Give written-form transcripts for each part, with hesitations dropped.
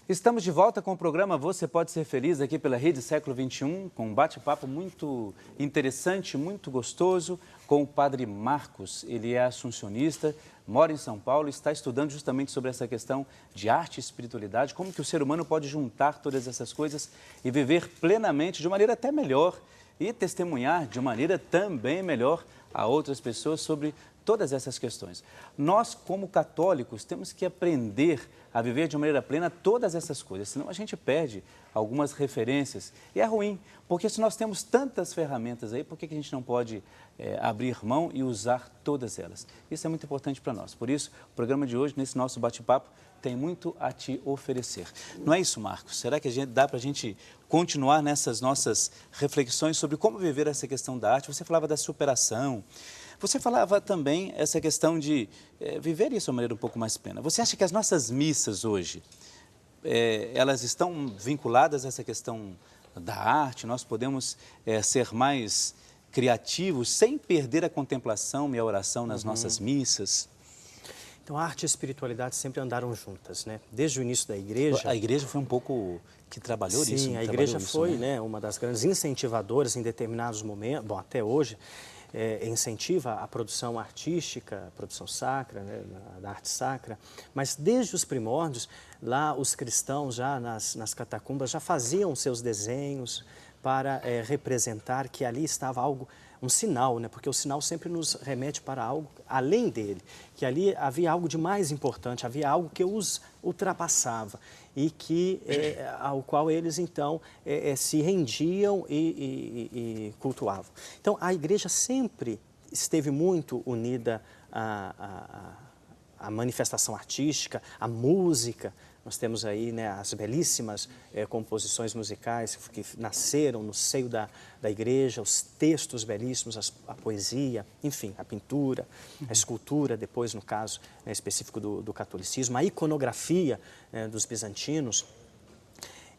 Estamos de volta com o programa Você Pode Ser Feliz, aqui pela Rede Século XXI, com um bate-papo muito interessante, muito gostoso, com o Padre Marcos. Ele é assuncionista, mora em São Paulo, está estudando justamente sobre essa questão de arte e espiritualidade, como que o ser humano pode juntar todas essas coisas e viver plenamente, de uma maneira até melhor, e testemunhar de maneira também melhor a outras pessoas sobre todas essas questões. Nós, como católicos, temos que aprender a viver de maneira plena todas essas coisas, senão a gente perde algumas referências. E é ruim, porque se nós temos tantas ferramentas aí, por que a gente não pode abrir mão e usar todas elas? Isso é muito importante para nós. Por isso, o programa de hoje, nesse nosso bate-papo, tem muito a te oferecer. Não é isso, Marcos? Será que dá para a gente continuar nessas nossas reflexões sobre como viver essa questão da arte? Você falava da superação. Você falava também essa questão de viver isso de uma maneira um pouco mais plena. Você acha que as nossas missas hoje, elas estão vinculadas a essa questão da arte? Nós podemos ser mais criativos sem perder a contemplação e a oração nas nossas missas? Então, a arte e a espiritualidade sempre andaram juntas, né? Desde o início da igreja... A igreja foi um pouco que trabalhou nisso. Sim, a igreja foi, né, uma das grandes incentivadoras em determinados momentos, bom, até hoje, incentiva a produção artística, a produção sacra, né, da arte sacra, mas desde os primórdios, lá os cristãos já nas catacumbas já faziam seus desenhos para representar que ali estava algo, um sinal, né, porque o sinal sempre nos remete para algo além dele, que ali havia algo de mais importante, havia algo que os ultrapassava e que, ao qual eles então se rendiam e cultuavam. Então a igreja sempre esteve muito unida à manifestação artística, à música. Nós temos aí, né, as belíssimas composições musicais que nasceram no seio da igreja, os textos belíssimos, a poesia, enfim, a pintura, a escultura, depois no caso específico do catolicismo, a iconografia dos bizantinos.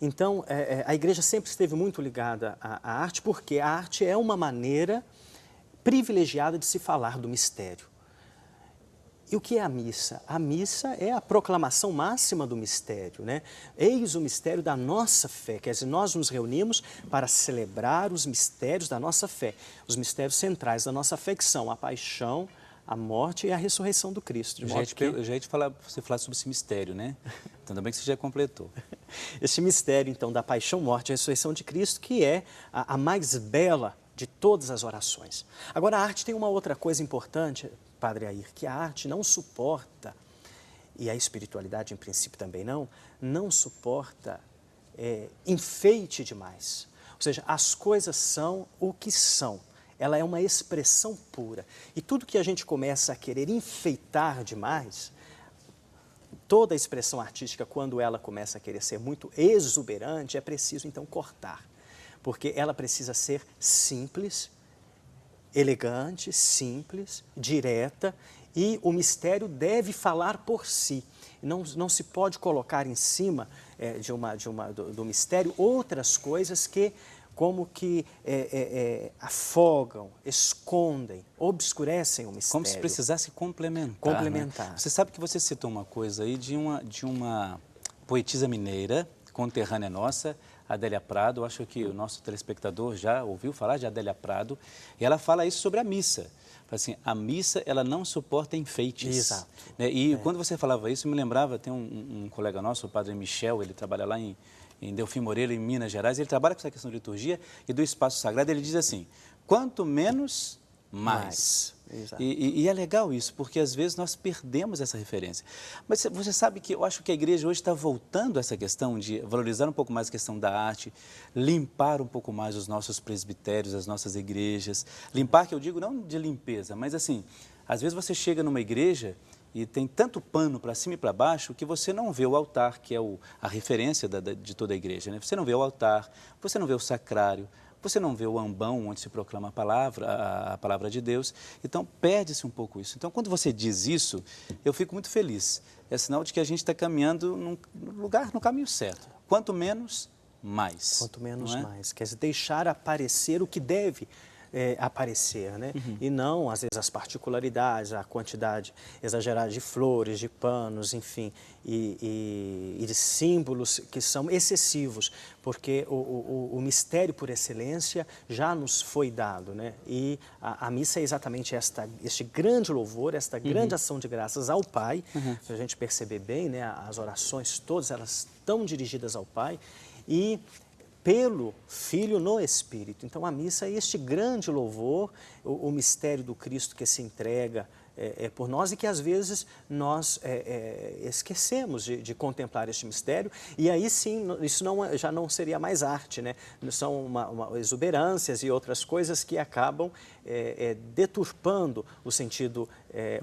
Então, a igreja sempre esteve muito ligada à arte, porque a arte é uma maneira privilegiada de se falar do mistério. E o que é a missa? A missa é a proclamação máxima do mistério, né? Eis o mistério da nossa fé, quer dizer, nós nos reunimos para celebrar os mistérios da nossa fé, os mistérios centrais da nossa fé, que são a paixão, a morte e a ressurreição do Cristo. Eu já ia te falar, você falar sobre esse mistério, né? Então, também que você já completou. Esse mistério, então, da paixão, morte e ressurreição de Cristo, que é a mais bela de todas as orações. Agora, a arte tem uma outra coisa importante, Padre Air, que a arte não suporta, e a espiritualidade em princípio também não suporta enfeite demais. Ou seja, as coisas são o que são. Ela é uma expressão pura. E tudo que a gente começa a querer enfeitar demais, toda a expressão artística, quando ela começa a querer ser muito exuberante, é preciso então cortar. Porque ela precisa ser simples, elegante, simples, direta, e o mistério deve falar por si. Não se pode colocar em cima do mistério outras coisas que como que afogam, escondem, obscurecem o mistério. Como se precisasse complementar. Complementar. Né? Você sabe que você citou uma coisa aí de uma poetisa mineira, conterrânea nossa, Adélia Prado. Eu acho que o nosso telespectador já ouviu falar de Adélia Prado, e ela fala isso sobre a missa. Assim, a missa, ela não suporta enfeites. Exato. Né? E quando você falava isso, me lembrava, tem um colega nosso, o padre Michel, ele trabalha lá em Delfim Moreira, em Minas Gerais, ele trabalha com essa questão de liturgia e do espaço sagrado. Ele diz assim, quanto menos, mais. E é legal isso, porque às vezes nós perdemos essa referência. Mas você sabe que eu acho que a igreja hoje está voltando a essa questão de valorizar um pouco mais a questão da arte, limpar um pouco mais os nossos presbitérios, as nossas igrejas. Limpar, que eu digo não de limpeza, mas assim, às vezes você chega numa igreja e tem tanto pano para cima e para baixo que você não vê o altar, que é a referência de toda a igreja, né? Você não vê o altar, você não vê o sacrário, você não vê o ambão onde se proclama a palavra de Deus. Então, perde-se um pouco isso. Então, quando você diz isso, eu fico muito feliz. É sinal de que a gente está caminhando no caminho certo. Quanto menos, mais. Quanto menos, mais. Quer dizer, deixar aparecer o que deve aparecer, né? E não, às vezes, as particularidades, a quantidade exagerada de flores, de panos, enfim, e de símbolos que são excessivos, porque o mistério por excelência já nos foi dado, né? E a missa é exatamente este grande louvor, esta grande ação de graças ao Pai, para a gente perceber bem, né? As orações todas, elas estão dirigidas ao Pai, e pelo Filho no Espírito. Então, a missa é este grande louvor, o mistério do Cristo que se entrega por nós e que, às vezes, nós esquecemos de contemplar este mistério. E aí, sim, isso já não seria mais arte, né? São exuberâncias e outras coisas que acabam deturpando o sentido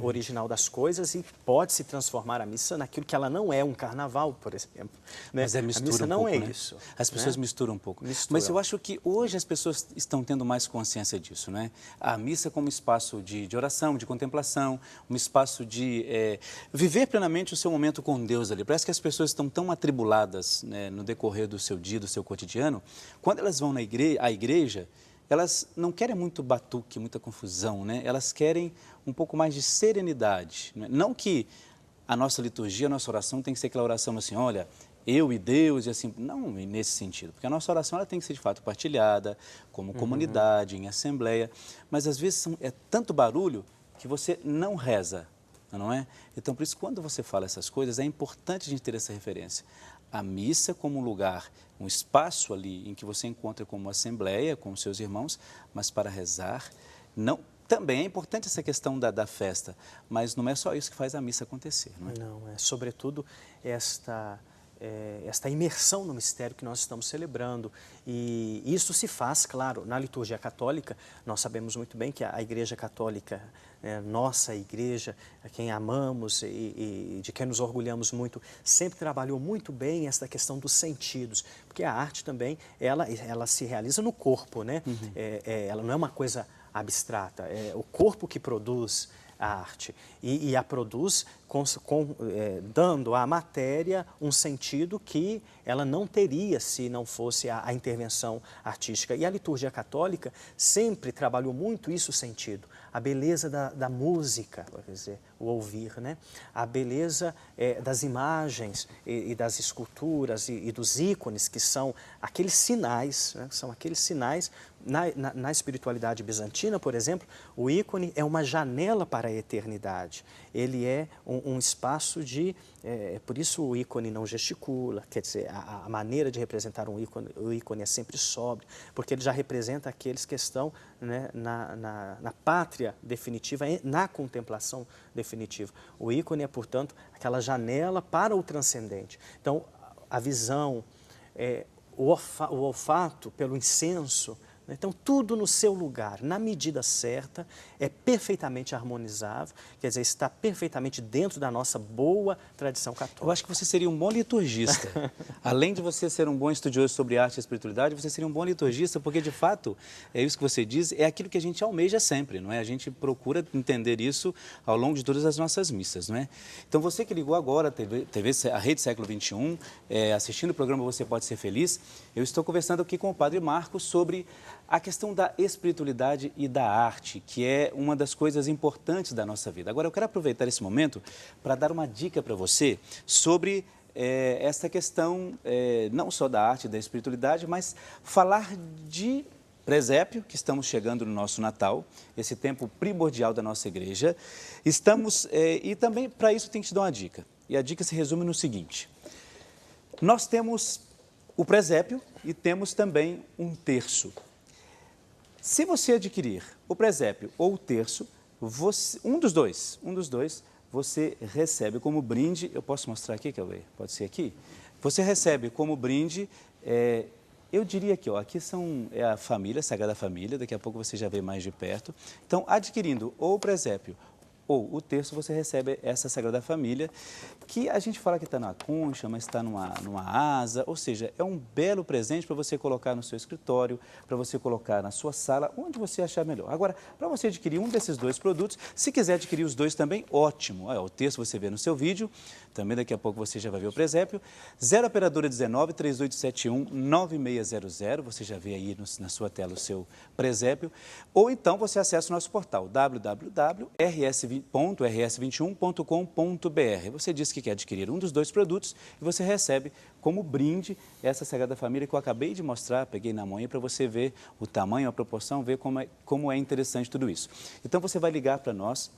original das coisas, e pode se transformar a missa naquilo que ela não é, um carnaval, por exemplo. Né? Mas mistura a missa um não pouco, é né? isso. As pessoas misturam um pouco. Mas eu acho que hoje as pessoas estão tendo mais consciência disso, né? A missa como espaço de oração, de contemplação, um espaço de viver plenamente o seu momento com Deus ali. Parece que as pessoas estão tão atribuladas, né, no decorrer do seu dia, do seu cotidiano, quando elas vão à igreja, elas não querem muito batuque, muita confusão, né? Elas querem um pouco mais de serenidade, né? Não que a nossa liturgia, a nossa oração tem que ser aquela oração assim, olha, eu e Deus e assim, não nesse sentido, porque a nossa oração ela tem que ser de fato partilhada, como comunidade, em assembleia, mas às vezes é tanto barulho que você não reza, não é? Então, por isso, quando você fala essas coisas, é importante a gente ter essa referência. A missa como um lugar, um espaço ali em que você encontra como assembleia, com os seus irmãos, mas para rezar, não. Também é importante essa questão da festa, mas não é só isso que faz a missa acontecer, não é? Não, é sobretudo esta imersão no mistério que nós estamos celebrando. E isso se faz, claro, na liturgia católica. Nós sabemos muito bem que a Igreja Católica, nossa Igreja, a quem amamos e de quem nos orgulhamos muito, sempre trabalhou muito bem esta questão dos sentidos, porque a arte também, ela se realiza no corpo, né? Ela não é uma coisa abstrata, é o corpo que produz a arte e a produz dando à matéria um sentido que ela não teria se não fosse a intervenção artística. E a liturgia católica sempre trabalhou muito isso, o sentido, a beleza da música, quer dizer, o ouvir, né? A beleza das imagens e das esculturas e dos ícones, que são aqueles sinais, né? São aqueles sinais. Na espiritualidade bizantina, por exemplo, o ícone é uma janela para a eternidade. Ele é um espaço de... por isso o ícone não gesticula, quer dizer, a maneira de representar o ícone é sempre sóbrio, porque ele já representa aqueles que estão, né, na pátria definitiva, na contemplação definitiva. O ícone é, portanto, aquela janela para o transcendente. Então, a visão, o olfato pelo incenso. Então, tudo no seu lugar, na medida certa, é perfeitamente harmonizável, quer dizer, está perfeitamente dentro da nossa boa tradição católica. Eu acho que você seria um bom liturgista. Além de você ser um bom estudioso sobre arte e espiritualidade, você seria um bom liturgista, porque, de fato, é isso que você diz, é aquilo que a gente almeja sempre, não é? A gente procura entender isso ao longo de todas as nossas missas, não é? Então, você que ligou agora a Rede Século XXI, assistindo o programa Você Pode Ser Feliz, eu estou conversando aqui com o Padre Marcos sobre a questão da espiritualidade e da arte, que é uma das coisas importantes da nossa vida. Agora, eu quero aproveitar esse momento para dar uma dica para você sobre essa questão, não só da arte e da espiritualidade, mas falar de presépio, que estamos chegando no nosso Natal, esse tempo primordial da nossa igreja. E também, para isso, tem que te dar uma dica. E a dica se resume no seguinte: nós temos o presépio e temos também um terço. Se você adquirir o presépio ou o terço, um dos dois, você recebe como brinde. Eu posso mostrar aqui, Cauê? Pode ser aqui? Você recebe como brinde, eu diria aqui, ó, aqui é a família, a Sagrada Família, daqui a pouco você já vê mais de perto. Então, adquirindo ou o presépio ou o terço, você recebe essa Sagrada Família, que a gente fala que está na concha, mas está numa asa, ou seja, é um belo presente para você colocar no seu escritório, para você colocar na sua sala, onde você achar melhor. Agora, para você adquirir um desses dois produtos, se quiser adquirir os dois também, ótimo. O terço você vê no seu vídeo, também daqui a pouco você já vai ver o presépio. 0 operadora 19 3871 9600, você já vê aí na sua tela o seu presépio, ou então você acessa o nosso portal www.rs21.com.br. Você diz que quer adquirir um dos dois produtos e você recebe como brinde essa Sagrada Família que eu acabei de mostrar, peguei na mão aí para você ver o tamanho, a proporção, ver como é interessante tudo isso. Então você vai ligar para nós,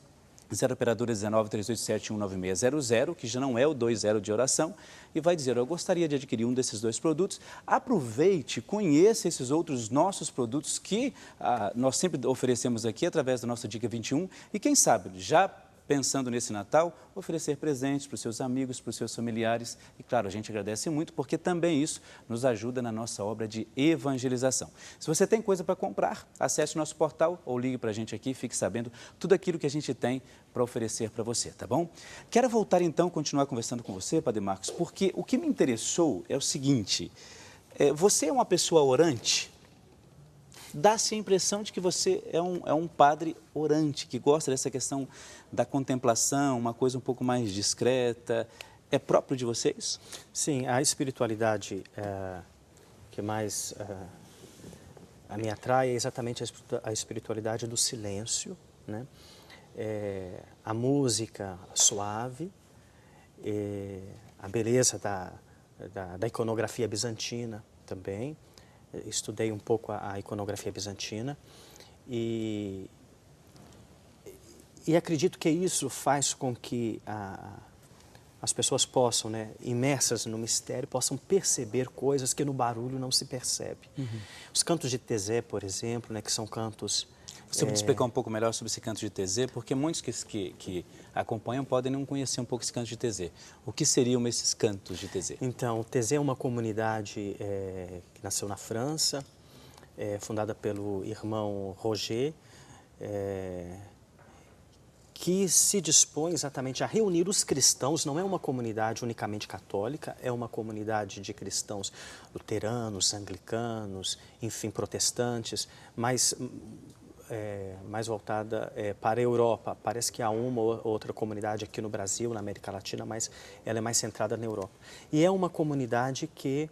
0 operadora 19 3871 9600, que já não é o 20 de oração, e vai dizer, eu gostaria de adquirir um desses dois produtos. Aproveite, conheça esses outros nossos produtos que nós sempre oferecemos aqui através da nossa Dica 21, e quem sabe, já pensando nesse Natal, oferecer presentes para os seus amigos, para os seus familiares. E claro, a gente agradece muito porque também isso nos ajuda na nossa obra de evangelização. Se você tem coisa para comprar, acesse o nosso portal ou ligue para a gente aqui e fique sabendo tudo aquilo que a gente tem para oferecer para você, tá bom? Quero voltar então, continuar conversando com você, Padre Marcos, porque o que me interessou é o seguinte, você é uma pessoa orante? Dá-se a impressão de que você é um padre orante, que gosta dessa questão da contemplação, uma coisa um pouco mais discreta. É próprio de vocês? Sim, a espiritualidade que mais me atrai é exatamente a espiritualidade do silêncio, né? A música suave, a beleza da iconografia bizantina também. Estudei um pouco a iconografia bizantina e acredito que isso faz com que as pessoas possam, né, imersas no mistério, possam perceber coisas que no barulho não se percebe. Uhum. Os cantos de Tezé, por exemplo, né, que são cantos... Você pode explicar um pouco melhor sobre esse canto de Tezé? Porque muitos que acompanham podem não conhecer um pouco esse canto de Tezé. O que seriam esses cantos de Tezé? Então, Tezé é uma comunidade que nasceu na França, fundada pelo irmão Roger, que se dispõe exatamente a reunir os cristãos. Não é uma comunidade unicamente católica, é uma comunidade de cristãos luteranos, anglicanos, enfim, protestantes, mas mais voltada para a Europa. Parece que há uma ou outra comunidade aqui no Brasil, na América Latina, mas ela é mais centrada na Europa. E é uma comunidade que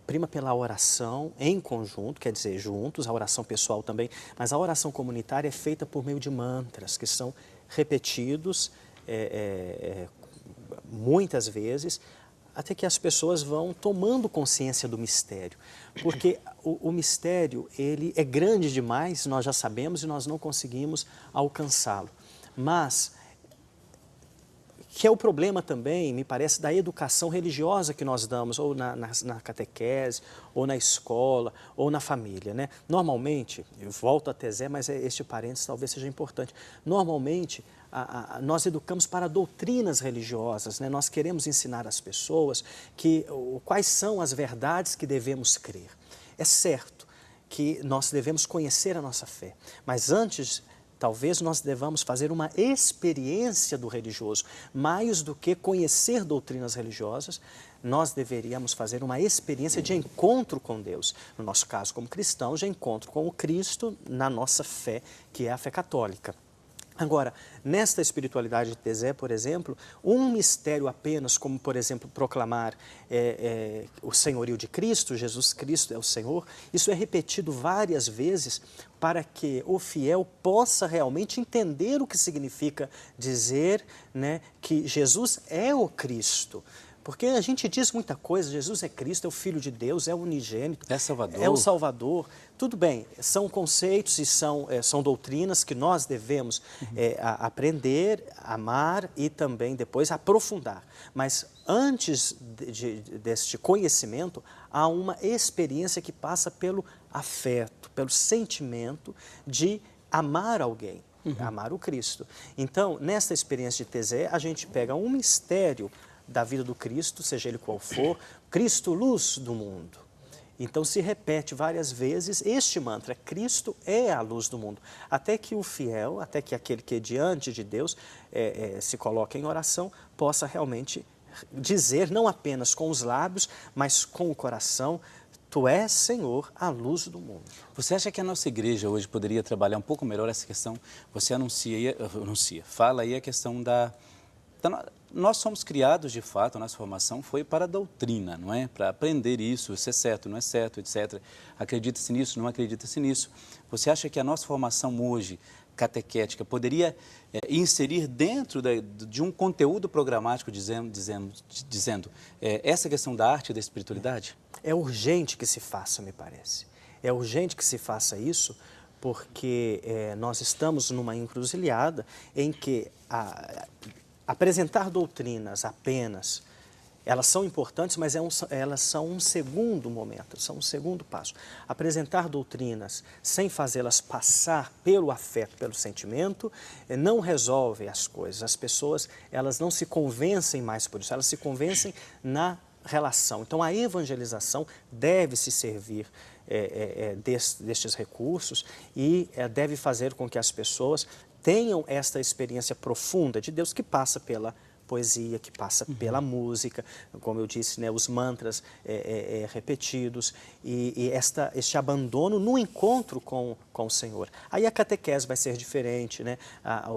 prima pela oração em conjunto, quer dizer, juntos, a oração pessoal também, mas a oração comunitária é feita por meio de mantras, que são repetidos muitas vezes, até que as pessoas vão tomando consciência do mistério. Porque o mistério, ele é grande demais, nós já sabemos, e nós não conseguimos alcançá-lo. Mas, que é o problema também, me parece, da educação religiosa que nós damos, ou na catequese, ou na escola, ou na família, né? Normalmente, eu volto a Tezé, mas este parênteses talvez seja importante, normalmente nós educamos para doutrinas religiosas, né? Nós queremos ensinar às pessoas quais são as verdades que devemos crer. É certo que nós devemos conhecer a nossa fé, mas antes... Talvez nós devamos fazer uma experiência do religioso. Mais do que conhecer doutrinas religiosas, nós deveríamos fazer uma experiência de encontro com Deus. No nosso caso, como cristãos, de encontro com o Cristo na nossa fé, que é a fé católica. Agora, nesta espiritualidade de Tezé, por exemplo, um mistério apenas, como, por exemplo, proclamar o senhorio de Cristo, Jesus Cristo é o Senhor, isso é repetido várias vezes para que o fiel possa realmente entender o que significa dizer, né, que Jesus é o Cristo. Porque a gente diz muita coisa, Jesus é Cristo, é o Filho de Deus, é o unigênito, é Salvador. É o Salvador. Tudo bem, são conceitos e são doutrinas que nós devemos aprender, amar e também depois aprofundar. Mas antes deste conhecimento, há uma experiência que passa pelo afeto, pelo sentimento de amar alguém, amar o Cristo. Então, nesta experiência de Tezé, a gente pega um mistério da vida do Cristo, seja ele qual for, Cristo, luz do mundo. Então se repete várias vezes este mantra: Cristo é a luz do mundo. Até que o fiel, até que aquele que é diante de Deus se coloca em oração, possa realmente dizer, não apenas com os lábios, mas com o coração: Tu és, Senhor, a luz do mundo. Você acha que a nossa igreja hoje poderia trabalhar um pouco melhor essa questão? Você fala aí a questão nós somos criados, de fato, a nossa formação foi para a doutrina, não é? Para aprender isso é certo, não é certo, etc. Acredita-se nisso, não acredita-se nisso. Você acha que a nossa formação hoje, catequética, poderia inserir dentro de um conteúdo programático dizendo essa questão da arte e da espiritualidade? É urgente que se faça, me parece. É urgente que se faça isso, porque nós estamos numa encruzilhada em que apresentar doutrinas apenas, elas são importantes, mas elas são um segundo momento, são um segundo passo. Apresentar doutrinas sem fazê-las passar pelo afeto, pelo sentimento, não resolve as coisas. As pessoas, elas não se convencem mais por isso, elas se convencem na relação. Então, a evangelização deve se servir destes recursos e deve fazer com que as pessoas tenham esta experiência profunda de Deus, que passa pela poesia, que passa pela música, como eu disse, né, os mantras repetidos e este abandono no encontro com o Senhor. Aí a catequese vai ser diferente, né?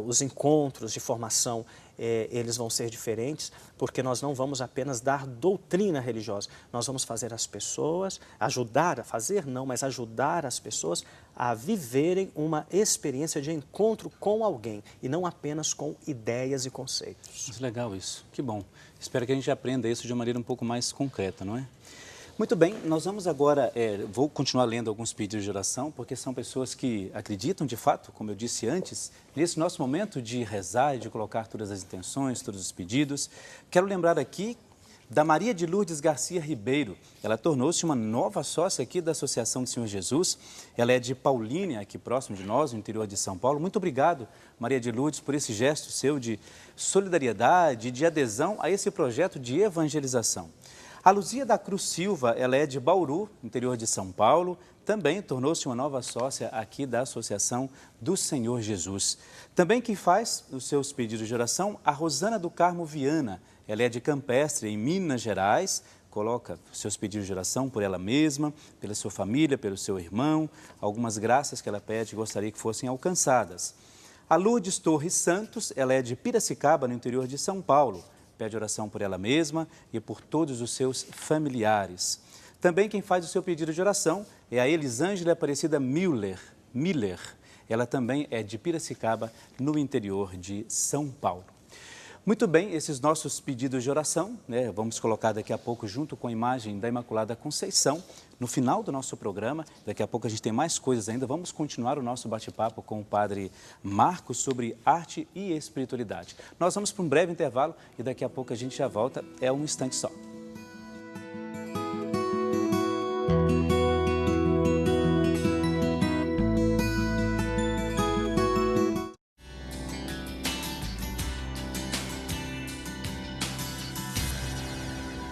Os encontros de formação eles vão ser diferentes, porque nós não vamos apenas dar doutrina religiosa, nós vamos fazer as pessoas, ajudar as pessoas a viverem uma experiência de encontro com alguém e não apenas com ideias e conceitos. Muito legal isso, que bom. Espero que a gente aprenda isso de uma maneira um pouco mais concreta, não é? Muito bem, nós vamos agora, vou continuar lendo alguns pedidos de oração, porque são pessoas que acreditam de fato, como eu disse antes, nesse nosso momento de rezar e de colocar todas as intenções, todos os pedidos. Quero lembrar aqui da Maria de Lourdes Garcia Ribeiro. Ela tornou-se uma nova sócia aqui da Associação do Senhor Jesus. Ela é de Paulínia, aqui próximo de nós, no interior de São Paulo. Muito obrigado, Maria de Lourdes, por esse gesto seu de solidariedade, de adesão a esse projeto de evangelização. A Luzia da Cruz Silva, ela é de Bauru, interior de São Paulo, também tornou-se uma nova sócia aqui da Associação do Senhor Jesus. Também quem faz os seus pedidos de oração, a Rosana do Carmo Viana, ela é de Campestre, em Minas Gerais, coloca os seus pedidos de oração por ela mesma, pela sua família, pelo seu irmão, algumas graças que ela pede e gostaria que fossem alcançadas. A Lourdes Torres Santos, ela é de Piracicaba, no interior de São Paulo, pede oração por ela mesma e por todos os seus familiares. Também quem faz o seu pedido de oração é a Elisângela Aparecida Miller. Ela também é de Piracicaba, no interior de São Paulo. Muito bem, esses nossos pedidos de oração, né, vamos colocar daqui a pouco junto com a imagem da Imaculada Conceição, no final do nosso programa. Daqui a pouco a gente tem mais coisas ainda. Vamos continuar o nosso bate-papo com o Padre Marcos sobre arte e espiritualidade. Nós vamos para um breve intervalo e daqui a pouco a gente já volta. É um instante só.